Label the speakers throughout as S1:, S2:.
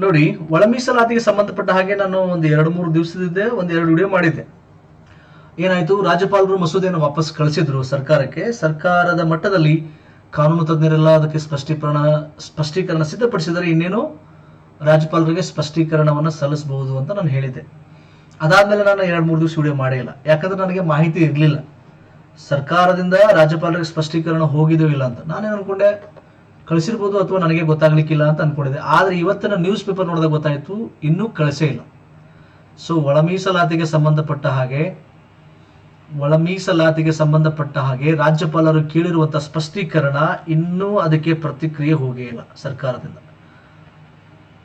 S1: ನೋಡಿ, ಒಳ ಮೀಸಲಾತಿಗೆ ಸಂಬಂಧಪಟ್ಟ ಹಾಗೆ ನಾನು ಒಂದು 2-3 ದಿವಸದಿಂದ 1-2 ವಿಡಿಯೋ ಮಾಡಿದ್ದೆ. ಏನಾಯ್ತು, ರಾಜ್ಯಪಾಲರು ಮಸೂದೆಯನ್ನು ವಾಪಸ್ ಕಳಿಸಿದ್ರು ಸರ್ಕಾರಕ್ಕೆ. ಸರ್ಕಾರದ ಮಟ್ಟದಲ್ಲಿ ಕಾನೂನು ತಜ್ಞರೆಲ್ಲ ಅದಕ್ಕೆ ಸ್ಪಷ್ಟೀಕರಣ ಸಿದ್ಧಪಡಿಸಿದರೆ ಇನ್ನೇನು ರಾಜ್ಯಪಾಲರಿಗೆ ಸ್ಪಷ್ಟೀಕರಣವನ್ನು ಸಲ್ಲಿಸಬಹುದು ಅಂತ ನಾನು ಹೇಳಿದ್ದೆ. ಅದಾದ್ಮೇಲೆ ನಾನು 2-3 ದಿವಸ ವಿಡಿಯೋ ಮಾಡೇ ಇಲ್ಲ. ಯಾಕಂದ್ರೆ ನನಗೆ ಮಾಹಿತಿ ಇರಲಿಲ್ಲ ಸರ್ಕಾರದಿಂದ ರಾಜ್ಯಪಾಲರಿಗೆ ಸ್ಪಷ್ಟೀಕರಣ ಹೋಗಿದೋ ಇಲ್ಲ ಅಂತ. ನಾನೇನು ಅನ್ಕೊಂಡೆ, ಕಳಿಸಿರ್ಬೋದು ಅಥವಾ ನನಗೆ ಗೊತ್ತಾಗ್ಲಿಕ್ಕಿಲ್ಲ ಅಂತ ಅನ್ಕೊಂಡಿದ್ದೆ. ಆದ್ರೆ ಇವತ್ತಿನ ನ್ಯೂಸ್ ಪೇಪರ್ ನೋಡಿದಾಗ ಗೊತ್ತಾಯ್ತು, ಇನ್ನೂ ಕಳಿಸೇ ಇಲ್ಲ. ಸೊ ಒಳ ಮೀಸಲಾತಿಗೆ ಸಂಬಂಧಪಟ್ಟ ಹಾಗೆ ರಾಜ್ಯಪಾಲರು ಕೇಳಿರುವಂತಹ ಸ್ಪಷ್ಟೀಕರಣ ಇನ್ನೂ ಅದಕ್ಕೆ ಪ್ರತಿಕ್ರಿಯೆ ಹೋಗೇ ಇಲ್ಲ ಸರ್ಕಾರದಿಂದ.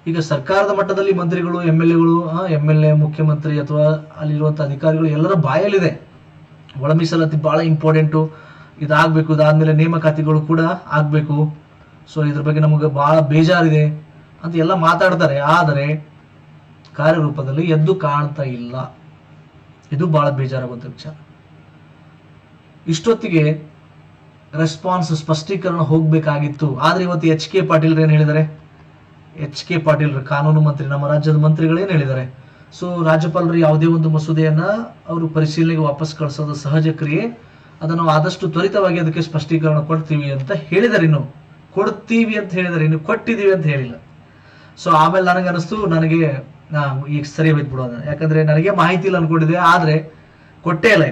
S1: ಈಗ ಸರ್ಕಾರದ ಮಟ್ಟದಲ್ಲಿ ಮಂತ್ರಿಗಳು, MLA, ಮುಖ್ಯಮಂತ್ರಿ ಅಥವಾ ಅಲ್ಲಿರುವಂತಹ ಅಧಿಕಾರಿಗಳು ಎಲ್ಲರ ಬಾಯಲ್ಲಿದೆ ಒಳ ಮೀಸಲಾತಿ ಬಹಳ ಇಂಪಾರ್ಟೆಂಟು, ಇದಾಗಬೇಕು, ಇದಾದ್ಮೇಲೆ ನೇಮಕಾತಿಗಳು ಕೂಡ ಆಗಬೇಕು, ಸೊ ಇದ್ರ ಬಗ್ಗೆ ನಮಗೆ ಬಹಳ ಬೇಜಾರಿದೆ ಅಂತ ಎಲ್ಲ ಮಾತಾಡ್ತಾರೆ. ಆದರೆ ಕಾರ್ಯರೂಪದಲ್ಲಿ ಎದ್ದು ಕಾಣ್ತಾ ಇಲ್ಲ. ಇದು ಬಹಳ ಬೇಜಾರಾಗುವಂಥ ವಿಚಾರ. ಇಷ್ಟೊತ್ತಿಗೆ ರೆಸ್ಪಾನ್ಸ್ ಸ್ಪಷ್ಟೀಕರಣ ಹೋಗ್ಬೇಕಾಗಿತ್ತು. ಆದ್ರೆ ಇವತ್ತು HK ಪಾಟೀಲ್ ಏನ್ ಹೇಳಿದ್ದಾರೆ? HK ಪಾಟೀಲ್ ಕಾನೂನು ಮಂತ್ರಿ, ನಮ್ಮ ರಾಜ್ಯದ ಮಂತ್ರಿಗಳೇನು ಹೇಳಿದ್ದಾರೆ? ಸೊ ರಾಜ್ಯಪಾಲರು ಯಾವುದೇ ಒಂದು ಮಸೂದೆಯನ್ನ ಅವರು ಪರಿಶೀಲನೆಗೆ ವಾಪಸ್ ಕಳಿಸೋದು ಸಹಜ ಕ್ರಿಯೆ, ಅದನ್ನು ಆದಷ್ಟು ತ್ವರಿತವಾಗಿ ಅದಕ್ಕೆ ಸ್ಪಷ್ಟೀಕರಣ ಕೊಡ್ತೀವಿ ಅಂತ ಹೇಳಿದಾರೆ. ಇನ್ನು ಕೊಟ್ಟಿದ್ದೀವಿ ಅಂತ ಹೇಳಿಲ್ಲ. ಸೊ ಆಮೇಲೆ ನನಗೆ ಅನಿಸ್ತು, ನನಗೆ ಈಗ ಸರಿ ಹೋಯ್ತು ಬಿಡೋದ, ಯಾಕಂದ್ರೆ ನನಗೆ ಮಾಹಿತಿ ಇಲ್ಲ ಅನ್ಕೊಂಡಿದ್ದೆ, ಆದ್ರೆ ಕೊಟ್ಟೇ ಇಲ್ಲ.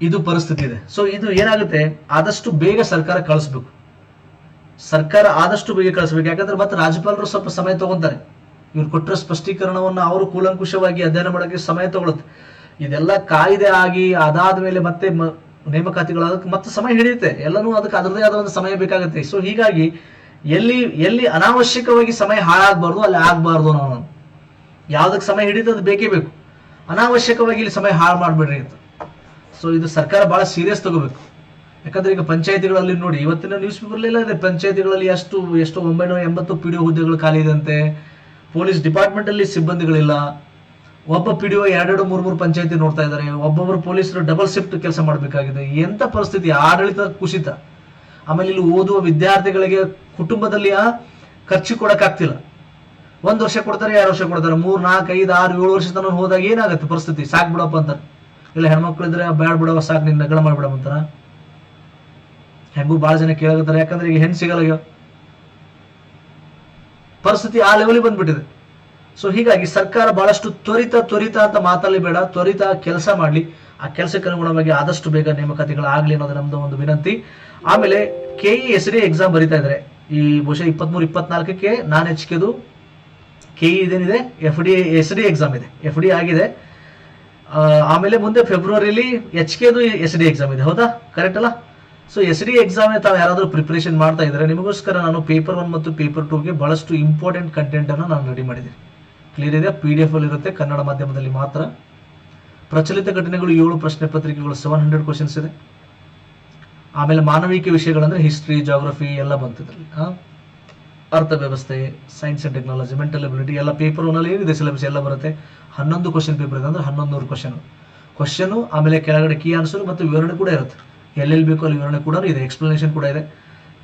S1: ಇದು ಪರಿಸ್ಥಿತಿ ಇದೆ. ಸೊ ಇದು ಏನಾಗುತ್ತೆ, ಆದಷ್ಟು ಬೇಗ ಸರ್ಕಾರ ಕಳಿಸ್ಬೇಕು. ಯಾಕಂದ್ರೆ ಮತ್ತೆ ರಾಜ್ಯಪಾಲರು ಸ್ವಲ್ಪ ಸಮಯ ತಗೊಂತಾರೆ. ಇವ್ರು ಕೊಟ್ಟರೆ ಸ್ಪಷ್ಟೀಕರಣವನ್ನು ಅವರು ಕೂಲಂಕುಷವಾಗಿ ಅಧ್ಯಯನ ಮಾಡೋಕ್ಕೆ ಸಮಯ ತಗೊಳುತ್ತೆ. ಇದೆಲ್ಲ ಕಾಯ್ದೆ ಆಗಿ ಅದಾದ್ಮೇಲೆ ಮತ್ತೆ ನೇಮಕಾತಿಗಳಾದಕ್ಕೆ ಮತ್ತೆ ಸಮಯ ಹಿಡಿಯುತ್ತೆ. ಎಲ್ಲನೂ ಅದಕ್ಕೆ ಅದರದೇ ಆದ ಒಂದು ಸಮಯ ಬೇಕಾಗುತ್ತೆ. ಸೊ ಹೀಗಾಗಿ ಎಲ್ಲಿ ಅನಾವಶ್ಯಕವಾಗಿ ಸಮಯ ಹಾಳಾಗಬಾರ್ದು ಅಲ್ಲಿ ಆಗ್ಬಾರ್ದು. ನಾವು ಯಾವ್ದಕ್ಕೆ ಸಮಯ ಹಿಡಿಯುತ್ತೆ ಅದು ಬೇಕೇ ಬೇಕು. ಅನಾವಶ್ಯಕವಾಗಿ ಇಲ್ಲಿ ಸಮಯ ಹಾಳು ಮಾಡ್ಬೇಡ್ರಿ ಅಂತ. ಸೊ ಇದು ಸರ್ಕಾರ ಬಹಳ ಸೀರಿಯಸ್ ತಗೋಬೇಕು. ಯಾಕಂದ್ರೆ ಈಗ ಪಂಚಾಯತಿಗಳಲ್ಲಿ ನೋಡಿ, ಇವತ್ತಿನ ನ್ಯೂಸ್ ಪೇಪರ್ಲೆಲ್ಲ ಇದೆ, ಪಂಚಾಯತಿಗಳಲ್ಲಿ ಎಷ್ಟು 980 PDO ಹುದ್ದೆಗಳು ಖಾಲಿ ಇದಂತೆ. ಪೊಲೀಸ್ ಡಿಪಾರ್ಟ್ಮೆಂಟ್ ಅಲ್ಲಿ ಸಿಬ್ಬಂದಿಗಳಿಲ್ಲ. ಒಬ್ಬ PDO 2-3 ಪಂಚಾಯತಿ ನೋಡ್ತಾ ಇದ್ದಾರೆ. ಒಬ್ಬೊಬ್ಬರು ಪೊಲೀಸರು ಡಬಲ್ ಶಿಫ್ಟ್ ಕೆಲಸ ಮಾಡಬೇಕಾಗಿದೆ. ಎಂತ ಪರಿಸ್ಥಿತಿ, ಆಡಳಿತ ಕುಸಿತ. ಆಮೇಲೆ ಇಲ್ಲಿ ಓದುವ ವಿದ್ಯಾರ್ಥಿಗಳಿಗೆ ಕುಟುಂಬದಲ್ಲಿ ಖರ್ಚು ಕೊಡಕ್ಕಾಗ್ತಿಲ್ಲ. 1 ವರ್ಷ ಕೊಡ್ತಾರೆ, 2 ವರ್ಷ ಕೊಡ್ತಾರೆ, 3, 4, 5, 6, 7 ವರ್ಷ ತನಕ ಹೋದಾಗ ಏನಾಗುತ್ತೆ ಪರಿಸ್ಥಿತಿ? ಸಾಕ್ ಬಿಡಪ್ಪ ಅಂತಾರೆ. ಇಲ್ಲ ಹೆಣ್ಮಕ್ಳಿದ್ರೆ ಬ್ಯಾಡ್ ಬಿಡವ, ಸಾಕು ನಿನ್ನ ನಗಡ ಮಾಡ್ಬಿಡವಂತಾರ. ಹೆಂಗೂ ಬಹಳ ಜನ ಕೇಳಾಗತ್ತಾರೆ, ಯಾಕಂದ್ರೆ ಈಗ ಹೆಣ್ಣು ಸಿಗಲ್ಲ. ಪರಿಸ್ಥಿತಿ ಆ ಲೆವೆಲಿಗೆ ಬಂದ್ಬಿಟ್ಟಿದೆ. ಸೊ ಹೀಗಾಗಿ ಸರ್ಕಾರ ಬಹಳಷ್ಟು ತ್ವರಿತ ಅಂತ ಮಾತಲ್ಲಿ ಬೇಡ, ತ್ವರಿತ ಕೆಲಸ ಮಾಡ್ಲಿ. ಆ ಕೆಲಸಕ್ಕೆ ಅನುಗುಣವಾಗಿ ಆದಷ್ಟು ಬೇಗ ನೇಮಕಾತಿಗಳಾಗ್ಲಿ ಅನ್ನೋದು ನಮ್ದು ಒಂದು ವಿನಂತಿ. ಆಮೇಲೆ KE SD ಎಕ್ಸಾಮ್ ಬರೀತಾ ಇದ್ದಾರೆ. ಈ ಬಹುಶಃ 23-24ಕ್ಕೆ ನಾನ್ HKದು KE ಇದೇನಿದೆ SD ಎಕ್ಸಾಮ್ ಇದೆ. FD ಆಗಿದೆ. ಆಮೇಲೆ ಮುಂದೆ ಫೆಬ್ರವರಿಲಿ HKದು SD ಎಕ್ಸಾಮ್ ಇದೆ. ಹೌದಾ? ಕರೆಕ್ಟ್ ಅಲ್ಲ? ಸೊ SD ಎಕ್ಸಾಮ್ ತಾವು ಯಾರಾದ್ರೂ ಪ್ರಿಪರೇಷನ್ ಮಾಡ್ತಾ ಇದ್ದಾರೆ, ನಿಮಗೋಸ್ಕರ ನಾನು ಪೇಪರ್ 1 ಮತ್ತು ಪೇಪರ್ 2ಗೆ ಬಹಳಷ್ಟು ಇಂಪಾರ್ಟೆಂಟ್ ಕಂಟೆಂಟ್ ಅನ್ನು ನಾನು ರೆಡಿ ಮಾಡಿದ್ದೀನಿ. ಕ್ಲಿಯರ್ ಇದೆ? PDF ಅಲ್ಲಿ ಇರುತ್ತೆ, ಕನ್ನಡ ಮಾಧ್ಯಮದಲ್ಲಿ ಮಾತ್ರ. ಪ್ರಚಲಿತ ಘಟನೆಗಳು 7 ಪ್ರಶ್ನೆ ಪತ್ರಿಕೆಗಳು, 700 ಕ್ವಶನ್ಸ್ ಇದೆ. ಆಮೇಲೆ ಮಾನವಿಕ ವಿಷಯಗಳಂದ್ರೆ ಹಿಸ್ಟ್ರಿ, ಜಾಗ್ರಫಿ ಎಲ್ಲ ಬಂತಿದ್ರಲ್ಲಿ. ಅರ್ಥವ್ಯವಸ್ಥೆ, science and technology, mental ability ಎಲ್ಲ ಪೇಪರ್ 1 ಅಲ್ಲಿ ಏನಿದೆ ಸಿಲೆಬಸ್ ಎಲ್ಲ ಬರುತ್ತೆ. 11 ಕ್ವಶನ್ ಪೇಪರ್ ಇದೆ, ಅಂದ್ರೆ 1100 ಕ್ವಶನ್. ಆಮೇಲೆ ಕೆಳಗಡೆ ಕೀ ಆನ್ಸರ್ ಮತ್ತು ವಿವರಣೆ ಕೂಡ ಇರುತ್ತೆ. ಎಲ್ಲೆಲ್ಲಿ ಬೇಕೋ ಅಲ್ಲಿ ವಿವರಣೆ ಕೂಡ ಇದೆ, ಎಕ್ಸ್ಪ್ಲನೇಷನ್ ಕೂಡ ಇದೆ.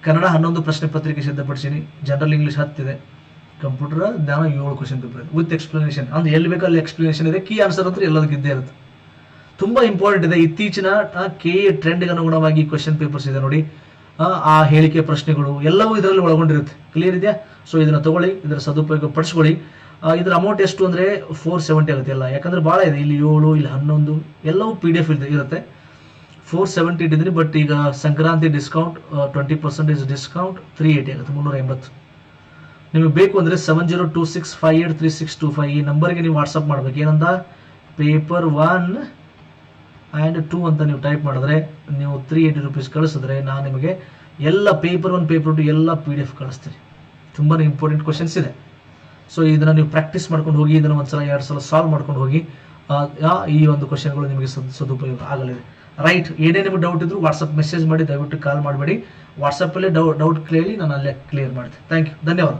S1: ಕನ್ನಡ 11 ಪ್ರಶ್ನೆ ಪತ್ರಿಕೆ ಸಿದ್ಧಪಡಿಸಿನಿ. ಜನರಲ್ ಇಂಗ್ಲಿಷ್ 10 ಇದೆ. ಕಂಪ್ಯೂಟರ್ ಜ್ಞಾನ 7 ಕ್ವಶನ್ ಪೇಪರ್ ಇದೆ ವಿತ್ ಎಕ್ಸ್ಪ್ಲನೇಷನ್. ಅಂದ್ರೆ ಎಲ್ಲಿ ಬೇಕೋ ಅಲ್ಲಿ ಎಕ್ಸ್ಪ್ಲನೇಷನ್ ಇದೆ. ಕೀ ಆನ್ಸರ್ ಅಂತ ಎಲ್ಲದಕ್ಕೆ ಇದ್ದೇ ಇರುತ್ತೆ. ತುಂಬಾ ಇಂಪಾರ್ಟೆಂಟ್ ಇದೆ. ಇತ್ತೀಚಿನ KE ಟ್ರೆಂಡ್ಗೆ ಅನುಗುಣವಾಗಿ ಕ್ವಶನ್ ಪೇಪರ್ಸ್ ಇದೆ ನೋಡಿ. ಆ ಹೇಳಿಕೆ ಪ್ರಶ್ನೆಗಳು ಎಲ್ಲವೂ ಇದರಲ್ಲಿ ಒಳಗೊಂಡಿರುತ್ತೆ. ಕ್ಲಿಯರ್ ಇದೆಯಾ? ಸೊ ಇದನ್ನ ತಗೊಳ್ಳಿ, ಇದರ ಸದುಪಯೋಗ ಪಡಿಸ್ಕೊಳ್ಳಿ. ಇದರ ಅಮೌಂಟ್ ಎಷ್ಟು ಅಂದ್ರೆ 470 ಆಗುತ್ತೆ ಎಲ್ಲ. ಯಾಕಂದ್ರೆ ಬಹಳ ಇದೆ, ಇಲ್ಲಿ 7, ಇಲ್ಲಿ 11 ಎಲ್ಲವೂ PDF ಇರುತ್ತೆ. 470 ಇಟ್ಟಿದ್ದೀನಿ. ಬಟ್ ಈಗ ಸಂಕ್ರಾಂತಿ ಡಿಸ್ಕೌಂಟ್ 20% ಡಿಸ್ಕೌಂಟ್ 380 ಆಗುತ್ತೆ, 380. ನಿಮಗೆ ಬೇಕು ಅಂದ್ರೆ 7026583625 ಈ ನಂಬರ್ಗೆ ನೀವು ವಾಟ್ಸಪ್ ಮಾಡ್ಬೇಕು. ಏನಂತ ಪೇಪರ್ 1 and 2 ಅಂತ ನೀವು ಟೈಪ್ ಮಾಡಿದ್ರೆ, ನೀವು 380 ರೂಪೀಸ್ ಕಳಿಸಿದ್ರೆ ನಾನು ನಿಮಗೆ ಎಲ್ಲ ಪೇಪರ್ 1 ಪೇಪರ್ 2 ಎಲ್ಲ PDF ಕಳಿಸ್ತೀನಿ. ತುಂಬಾ ಇಂಪಾರ್ಟೆಂಟ್ ಕ್ವಶನ್ಸ್ ಇದೆ. ಸೊ ಇದನ್ನ ನೀವು ಪ್ರಾಕ್ಟೀಸ್ ಮಾಡ್ಕೊಂಡು ಹೋಗಿ, ಇದನ್ನ ಒಂದ್ಸಲ 2 ಸಲ ಸಾಲ್ವ್ ಮಾಡ್ಕೊಂಡು ಹೋಗಿ. ಈ ಒಂದು ಕ್ವಶನ್ಗಳು ನಿಮಗೆ ಸದುಪಯೋಗ ಆಗಲಿದೆ. ರೈಟ್? ಏನೇ ನಿಮಗೆ ಡೌಟ್ ಇದ್ರು ವಾಟ್ಸಪ್ ಮೆಸೇಜ್ ಮಾಡಿ, ದಯವಿಟ್ಟು ಕಾಲ್ ಮಾಡಬೇಡಿ. ವಾಟ್ಸಪ್ಪಲ್ಲೇ ಡೌಟ್ ಕೇಳಿ ನಾನು ಅಲ್ಲೇ ಕ್ಲಿಯರ್ ಮಾಡ್ತೀನಿ. ಥ್ಯಾಂಕ್ ಯು, ಧನ್ಯವಾದ.